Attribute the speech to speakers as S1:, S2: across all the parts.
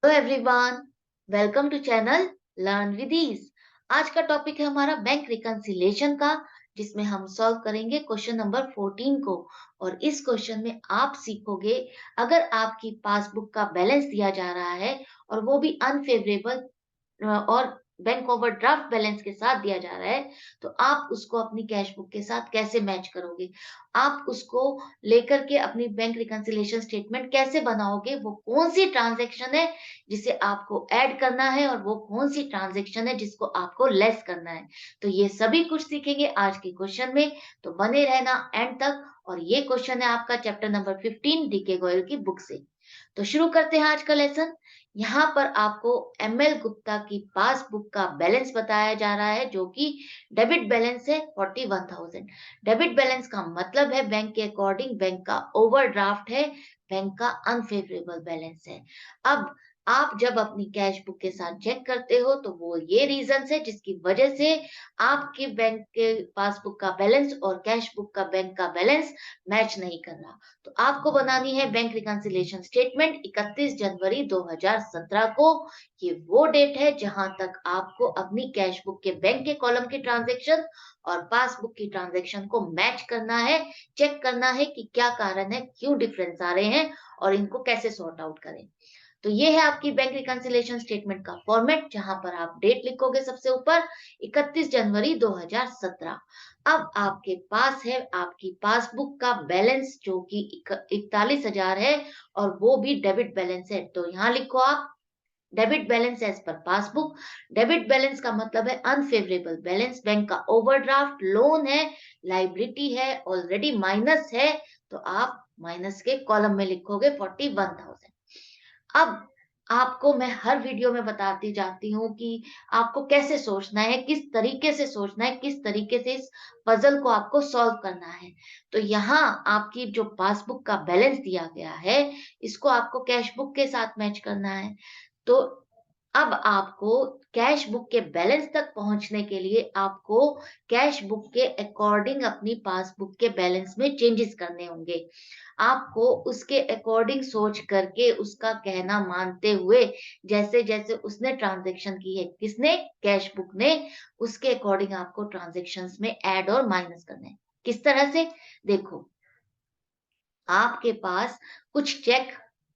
S1: Hello everyone, welcome to channel learn with ease. आज का topic है हमारा बैंक रिकंसिलिएशन का, जिसमें हम सॉल्व करेंगे क्वेश्चन नंबर 14 को। और इस क्वेश्चन में आप सीखोगे, अगर आपकी पासबुक का बैलेंस दिया जा रहा है और वो भी अनफेवरेबल और बैंक ओवरड्राफ्ट बैलेंस के साथ दिया जा रहा है, तो आप उसको अपनी कैश बुक के साथ कैसे मैच करोगे? आप उसको लेकर के अपनी बैंक रिकंसिलिएशन स्टेटमेंट कैसे बनाओगे? वो कौन-सी ट्रांज़ैक्शन है जिसे आपको ऐड करना है और वो कौन-सी ट्रांज़ैक्शन है जिसको आपको लेस करना है? तो ये सभी कुछ सीखेंगे आज के क्वेश्चन में, तो बने रहना एंड तक। और ये क्वेश्चन है आपका चैप्टर नंबर 15 डीके गोयल की बुक से। तो शुरू करते हैं आज का लेसन। यहाँ पर आपको एमएल गुप्ता की पासबुक का बैलेंस बताया जा रहा है, जो कि डेबिट बैलेंस है 41,000। डेबिट बैलेंस का मतलब है बैंक के अकॉर्डिंग बैंक का ओवरड्राफ्ट है, बैंक का अनफेवरेबल बैलेंस है। अब आप जब अपनी कैश बुक के साथ चेक करते हो, तो वो ये रीजंस है जिसकी वजह से आपके बैंक के पासबुक का बैलेंस और कैश बुक का बैंक का बैलेंस मैच नहीं कर रहा। तो आपको बनानी है बैंक रिकंसिलिएशन स्टेटमेंट 31 जनवरी 2017 को। ये वो डेट है जहां तक आपको अपनी कैश बुक के बैंक के कॉलम की ट्रांजैक्शन और पासबुक की ट्रांजैक्शन को मैच करना है, चेक करना है कि क्या कारण है, क्यों डिफरेंस आ रहे हैं और इनको कैसे सॉर्ट आउट करें। तो ये है आपकी बैंक रिकंसिलिएशन स्टेटमेंट का फॉर्मेट, जहां पर आप डेट लिखोगे सबसे ऊपर 31 जनवरी 2017। अब आपके पास है आपकी पासबुक का बैलेंस, जो कि 41,000 है और वो भी डेबिट बैलेंस है। तो यहाँ लिखो आप debit balance as per passbook. Debit balance का मतलब है अनफेवरेबल बैलेंस, बैंक का ओवरड्राफ्ट, लोन है, लाइबिलिटी है, ऑलरेडी माइनस है, तो आप माइनस के कॉलम में लिखोगे 41,000। अब आपको मैं हर वीडियो में बताती जाती हूँ कि आपको कैसे सोचना है, किस तरीके से सोचना है, किस तरीके से इस पज़ल को आपको सॉल्व करना है। तो यहाँ आपकी जो पासबुक का बैलेंस दिया गया है, इसको आपको कैश बुक के साथ मैच करना है। तो अब आपको कैश बुक के बैलेंस तक पहुँचने के लिए आपको कैश बुक के अकॉर्डिंग अपनी पासबुक के बैलेंस में चेंजेस करने होंगे। आपको उसके अकॉर्डिंग सोच करके, उसका कहना मानते हुए, जैसे-जैसे उसने ट्रांज़ैक्शन की है, किसने? कैश बुक ने, उसके अकॉर्डिंग आपको ट्रांज़ैक्शंस में ऐड और माइनस करना है। किस तरह से? देखो, आपके पास कुछ चेक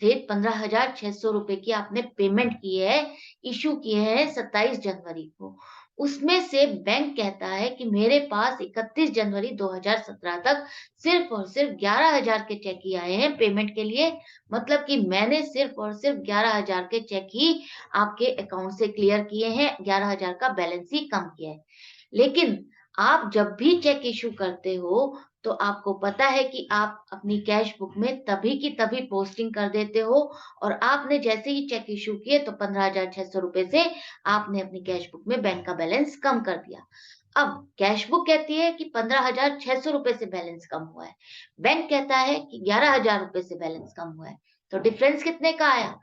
S1: थे, 15,600 रुपए की आपने पेमेंट की है, इश्यू किए हैं 27 जनवरी को। उसमें से बैंक कहता है कि मेरे पास 31 जनवरी 2017 तक सिर्फ़ और सिर्फ़ 11,000 के चेक ही आए हैं पेमेंट के लिए। मतलब कि मैंने सिर्फ़ और सिर्फ़ 11,000 के चेक ही आपके अकाउंट से क्लियर किए हैं, 11,000 का बैलेंस ही कम किया है। लेकिन आप जब भी चेक इश्यू करते हो, तो आपको पता है कि आप अपनी कैश बुक में तभी की तभी पोस्टिंग कर देते हो, और आपने जैसे ही चेक इश्यू किए तो 15,600 रुपए से आपने अपनी कैश बुक में बैंक का बैलेंस कम कर दिया। अब कैश बुक कहती है कि 15,600 रुपए से बैलेंस कम हुआ है। बैंक कहता है कि 11,000 रुपए से बैलेंस कम हुआ है। तो डिफरेंस कितने का आया?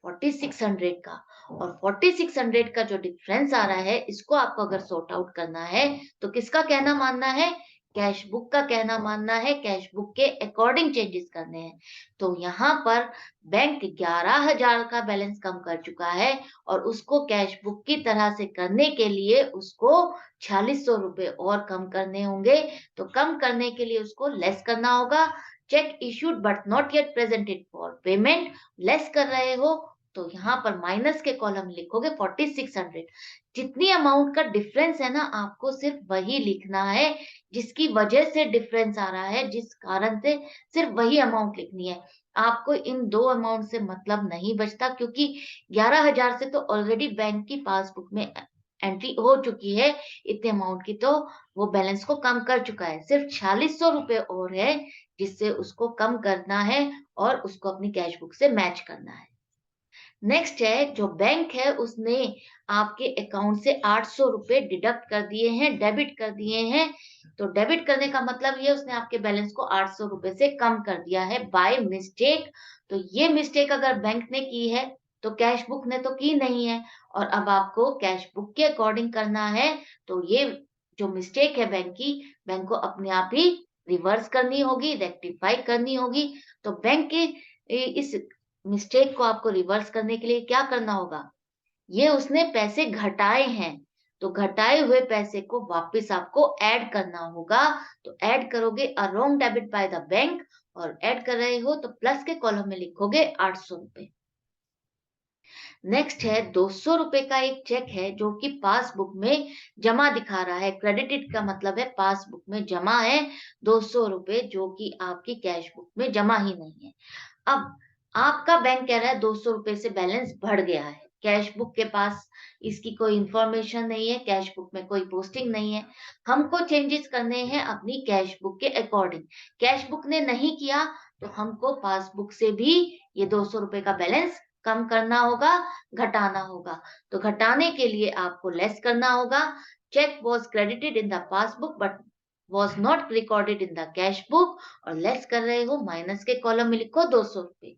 S1: 4600 का। और 4600 का जो डिफरेंस आ रहा है, इसको आपको अगर सॉर्ट आउट करना है, तो किसका कहना मानना है? कैश बुक का कहना मानना है, कैश बुक के अकॉर्डिंग चेंजेस करने हैं। तो यहाँ पर बैंक 11,000 का बैलेंस कम कर चुका है, और उसको कैश बुक की तरह से करने के लिए उसको 4600 रुपए और कम करने होंगे। तो कम करने के लिए उसको लेस करना होगा। Check issued but not yet presented for payment, less कर रहे हो, तो यहाँ पर माइनस के कॉलम लिखोगे 4600। जितनी अमाउंट का डिफरेंस है ना, आपको सिर्फ वही लिखना है जिसकी वजह से डिफरेंस आ रहा है, जिस कारण से, सिर्फ वही अमाउंट लिखनी है। आपको इन 2 अमाउंट से मतलब नहीं बचता, क्योंकि 11,000 से तो ऑलरेडी बैंक की पासबुक में एंट्री हो चुकी है। इतने अमाउंट की तो वो बैलेंस को कम कर चुका है। सिर्फ 4600 रुपए और है, जिससे उसको कम करना है और उसको अपनी कैश बुक से मैच करना है। नेक्स्ट है, जो बैंक है उसने आपके अकाउंट से 800 रुपए डिडक्ट कर दिए हैं, डेबिट कर दिए हैं। तो डेबिट करने का मतलब ये, उसने आपके बैलेंस को 800 रुपए से कम कर दिया है बाय मिस्टेक। तो ये मिस्टेक अगर बैंक ने की है, तो कैश बुक ने तो की नहीं है, और अब आपको कैश बुक के अकॉर्डिंग करना है। तो ये जो मिस्टेक है बैंक की, बैंक को अपने आप ही रिवर्स करनी होगी, रेक्टिफाई करनी होगी। तो बैंक के इस मिस्टेक को आपको रिवर्स करने के लिए क्या करना होगा? ये उसने पैसे घटाए हैं, तो घटाए हुए पैसे को वापस आपको ऐड करना होगा। तो ऐड करोगे a wrong debit by the bank और ऐड कर रहे हो तो प्लस के कॉलम में लिखोगे 800 रुपए। नेक्स्ट है 200 रुपए का एक चेक है जो कि पासबुक में जमा दिखा रहा है। क्रेडिटेड का मतलब है पासबुक में जमा है 200 रुपए जो कि आपकी कैश बुक में जमा ही नहीं है। अब आपका बैंक कह रहा है 200 रुपए से बैलेंस बढ़ गया है। कैश बुक के पास इसकी कोई इंफॉर्मेशन नहीं है, कैश बुक में कोई पोस्टिंग नहीं है। हमको चेंजेस करने हैं अपनी कैश बुक के अकॉर्डिंग। कैश बुक ने नहीं किया तो हमको पासबुक से भी ये 200 रुपए का बैलेंस कम करना होगा, घटाना होगा। तो घटाने के लिए आपको लेस करना होगा। Cheque was credited in the passbook but was not recorded in the cash book और लेस कर रहे हो माइनस के कॉलम में लिखो 200 रुपए।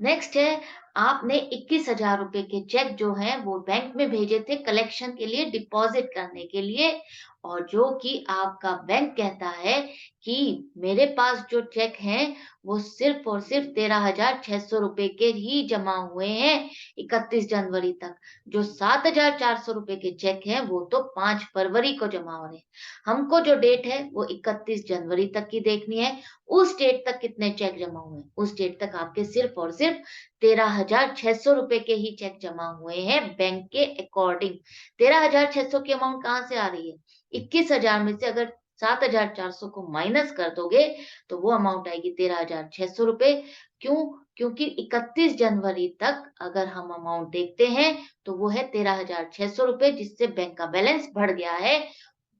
S1: नेक्स्ट है आपने 21,000 रुपए के चेक जो है वो बैंक में भेजे थे कलेक्शन के लिए डिपॉजिट करने के लिए और जो कि आपका बैंक कहता है कि मेरे पास जो चेक हैं वो सिर्फ और सिर्फ 13,600 रुपए के ही जमा हुए हैं 31 जनवरी तक। जो 7,400 रुपए के चेक हैं वो तो 5 फरवरी को जमा हो रहे हैं। हमको जो डेट है वो 31 जनवरी तक की देखनी है। उस डेट तक कितने चेक जमा हुए हैं? उस डेट तक आपके सिर्फ और सिर्फ 13,600 रुपए के ही चेक जमा हुए हैं बैंक के अकॉर्डिंग। 13,600 की अमाउंट कहाँ से आ रही है? 21,000 में से अगर 7,400 को माइनस कर दोगे तो वो अमाउंट आएगी 13,600 रुपए। क्यों? क्योंकि 31 जनवरी तक अगर हम अमाउंट देखते हैं तो वो है 13,600 रुपए जिससे बैंक का बैलेंस बढ़ गया है।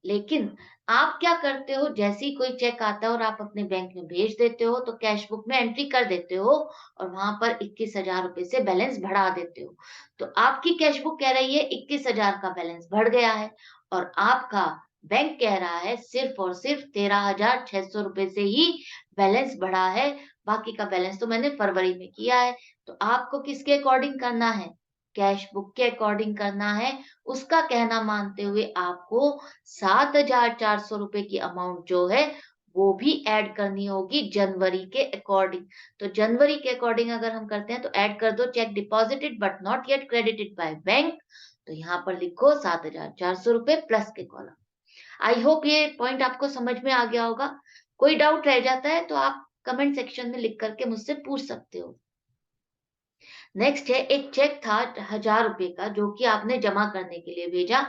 S1: लेकिन आप क्या करते हो जैसे ही कोई चेक आता है और आप अपने बैंक में भेज देते हो तो कैश बुक में एंट्री कर देते हो और वहां पर 21,000 रुपए से बैलेंस बढ़ा देते हो। तो आपकी कैश बुक कह रही है 21,000 का बैलेंस बढ़ गया है और आपका बैंक कह रहा है सिर्फ और सिर्फ 13,600 रुपए से ही बैलेंस बढ़ा है। बाकी का बैलेंस तो मैंने फरवरी में किया है। तो आपको किसके अकॉर्डिंग करना है? कैश बुक के अकॉर्डिंग करना है। उसका कहना मानते हुए आपको 7,400 रुपए की अमाउंट जो है वो भी ऐड करनी होगी जनवरी के अकॉर्डिंग। तो जनवरी के अकॉर्डिंग अगर हम करते हैं तो ऐड कर दो check deposited but not yet credited by bank. तो यहाँ पर लिखो 7,400 रुपए प्लस के कॉलम। आई होप ये पॉइंट आपको समझ में आ गया होगा। कोई डाउट रह जाता है तो आप कमेंट सेक्शन में लिख करके मुझसे पूछ सकते हो। नेक्स्ट है एक चेक था 1,000 रुपए का जो कि आपने जमा करने के लिए भेजा।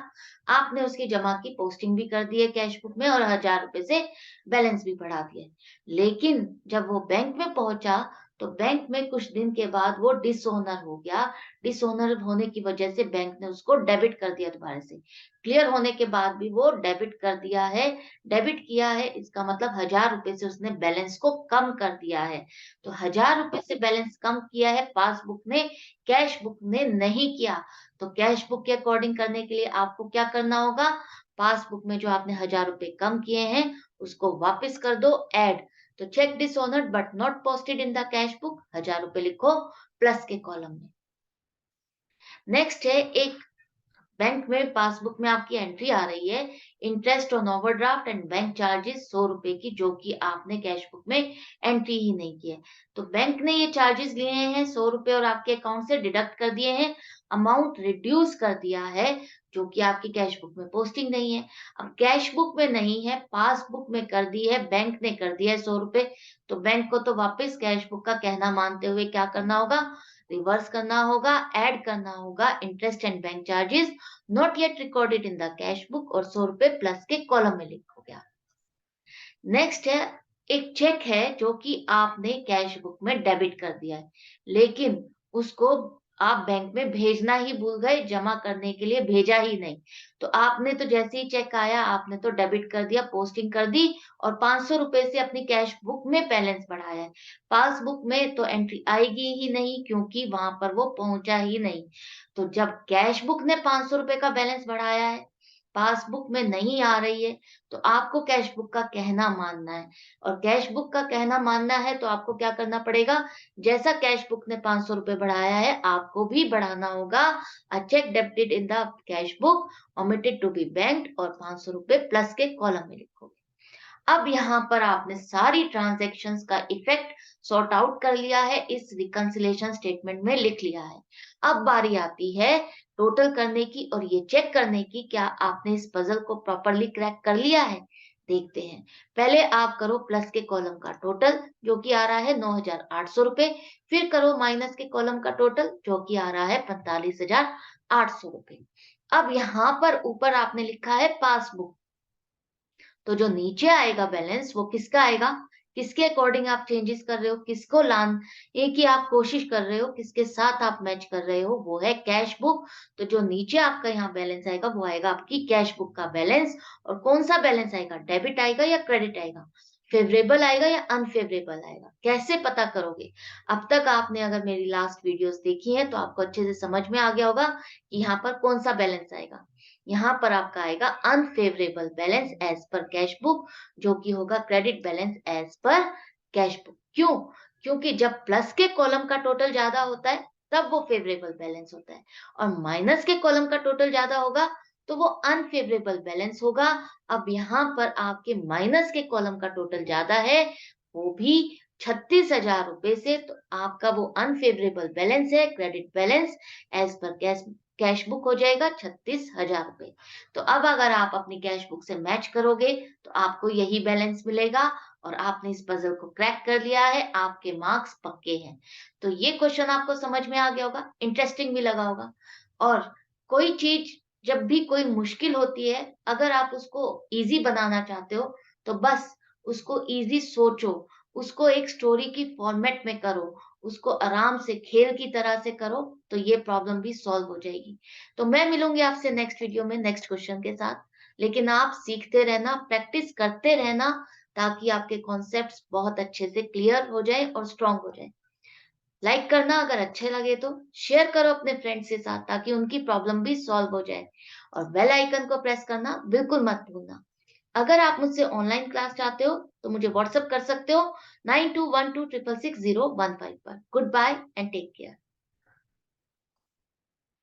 S1: आपने उसकी जमा की पोस्टिंग भी कर दी है कैश बुक में और 1,000 रुपए से बैलेंस भी बढ़ा दिया है। लेकिन जब वो बैंक में पहुंचा तो बैंक में कुछ दिन के बाद वो डिसओनर हो गया। डिसओनर होने की वजह से बैंक ने उसको डेबिट कर दिया दोबारा से। क्लियर होने के बाद भी वो डेबिट कर दिया है। डेबिट किया है इसका मतलब 1,000 रुपए से उसने बैलेंस को कम कर दिया है। तो 1,000 रुपए से बैलेंस कम किया है पासबुक ने, कैश बुक ने नहीं किया। तो कैश बुक के अकॉर्डिंग करने के लिए आपको क्या करना होगा? पासबुक में जो आपने 1,000 रुपए कम किए हैं, उसको वापस कर दो ऐड। तो cheque dishonoured but not posted in the cash book 1,000 रुपए लिखो प्लस के कॉलम में। नेक्स्ट है एक बैंक में पासबुक में आपकी एंट्री आ रही है interest on overdraft and bank charges 100 रुपए की जो कि आपने कैश बुक में एंट्री ही नहीं की है। तो बैंक ने ये चार्जेस लिए हैं 100 रुपए और आपके अकाउंट से डिडक्ट कर दिए हैं। अमाउंट रिड्यूस कर दिया है जो कि आपकी कैश बुक में पोस्टिंग नहीं है। अब कैश बुक में नहीं है, पासबुक में कर दी है, बैंक ने कर दिया है 100 रुपए। तो बैंक को तो वापस कैश बुक का कहना मानते हुए क्या करना होगा? रिवर्स करना होगा, ऐड करना होगा interest and bank charges not yet recorded in the cash book और 100 रुपए प्लस के कॉलम में लिखोगे आप। नेक्स्ट है एक चेक है जो कि आपने कैश बुक में डेबिट कर दिया है, लेकिन उसको आप बैंक में भेजना ही भूल गए, जमा करने के लिए भेजा ही नहीं। तो आपने तो जैसे ही चेक आया आपने तो डेबिट कर दिया, पोस्टिंग कर दी और 500 रुपए से अपनी कैश बुक में बैलेंस बढ़ाया है। पासबुक में तो एंट्री आएगी ही नहीं क्योंकि वहां पर वो पहुंचा ही नहीं। तो जब कैश बुक ने 500 रुपए का बैलेंस बढ़ाया है, पासबुक में नहीं आ रही है, तो आपको कैश बुक का कहना मानना है और कैश बुक का कहना मानना है तो आपको क्या करना पड़ेगा? जैसा कैश बुक ने 500 रुपए बढ़ाया है, आपको भी बढ़ाना होगा। A cheque debited in the cash book omitted to be banked और 500 रुपए प्लस के कॉलम में लिखोगे। अब यहाँ पर आपने सारी ट्रांजैक्शंस का इफेक्ट सॉर्ट आउट कर लिया है, इस रिकंसिलिएशन स्टेटमेंट में लिख लिया है। अब बारी आती है टोटल करने की और ये चेक करने की क्या आपने इस पजल को प्रॉपर्ली क्रैक कर लिया है। देखते हैं। पहले आप करो प्लस के कॉलम का टोटल जो कि आ रहा है 9,800 रुपए, फिर करो माइनस के कॉलम का टोटल जो कि आ रहा है 45,800 रुपए। अब यहाँ पर ऊपर आपने लिखा है पासबुक, तो जो नीचे आएगा बैलेंस वो किसका आएगा, किसके अकॉर्डिंग आप चेंजेस कर रहे हो, किसको लान ये की आप कोशिश कर रहे हो, किसके साथ आप मैच कर रहे हो, वो है कैश बुक। तो जो नीचे आपका यहाँ बैलेंस आएगा वो आएगा आपकी कैश बुक का बैलेंस। और कौन सा बैलेंस आएगा, डेबिट आएगा या क्रेडिट आएगा, फेवरेबल आएगा या अनफेवरेबल आएगा, कैसे पता करोगे। अब तक आपने अगर मेरी लास्ट वीडियोस देखी है तो आपको अच्छे से समझ में आ गया होगा कि यहाँ पर कौन सा बैलेंस आएगा। यहाँ पर आपका आएगा unfavourable balance as per cash book, जो कि होगा credit balance as per cash book. क्यों? क्योंकि जब प्लस के कॉलम का टोटल ज्यादा होता है तब वो फेवरेबल बैलेंस होता है, और माइनस के कॉलम का टोटल ज्यादा होगा तो वो अनफेवरेबल बैलेंस होगा। अब यहाँ पर आपके माइनस के कॉलम का टोटल ज्यादा है, वो भी 36,000 रुपए से, तो आपका वो अनफेवरेबल बैलेंस है, credit balance as per cash book हो जाएगा 36,000 रुपए। तो अब अगर आप अपनी कैश बुक से मैच करोगे तो आपको यही बैलेंस मिलेगा, और आपने इस पजल को क्रैक कर लिया है, आपके मार्क्स पक्के हैं। तो ये क्वेश्चन आपको समझ में आ गया होगा, इंटरेस्टिंग भी लगा होगा। और कोई चीज जब भी कोई मुश्किल होती है, अगर आप उसको इजी बनाना चाहते हो तो बस उसको इजी सोचो, उसको एक स्टोरी की फॉर्मेट में करो, उसको आराम से खेल की तरह से करो, तो ये प्रॉब्लम भी सॉल्व हो जाएगी। तो मैं मिलूंगी आपसे नेक्स्ट वीडियो में नेक्स्ट क्वेश्चन के साथ। लेकिन आप सीखते रहना, प्रैक्टिस करते रहना, ताकि आपके कॉन्सेप्ट्स बहुत अच्छे से क्लियर हो जाए और स्ट्रांग हो जाए। लाइक करना अगर अच्छे लगे तो, शेयर करो अपने फ्रेंड्स के साथ ताकि उनकी प्रॉब्लम भी सॉल्व हो जाए, और बेल आइकन को प्रेस करना बिल्कुल मत भूलना। अगर आप मुझसे ऑनलाइन क्लास चाहते हो तो मुझे व्हाट्सएप कर सकते हो 9212666015 पर। Goodbye and take care.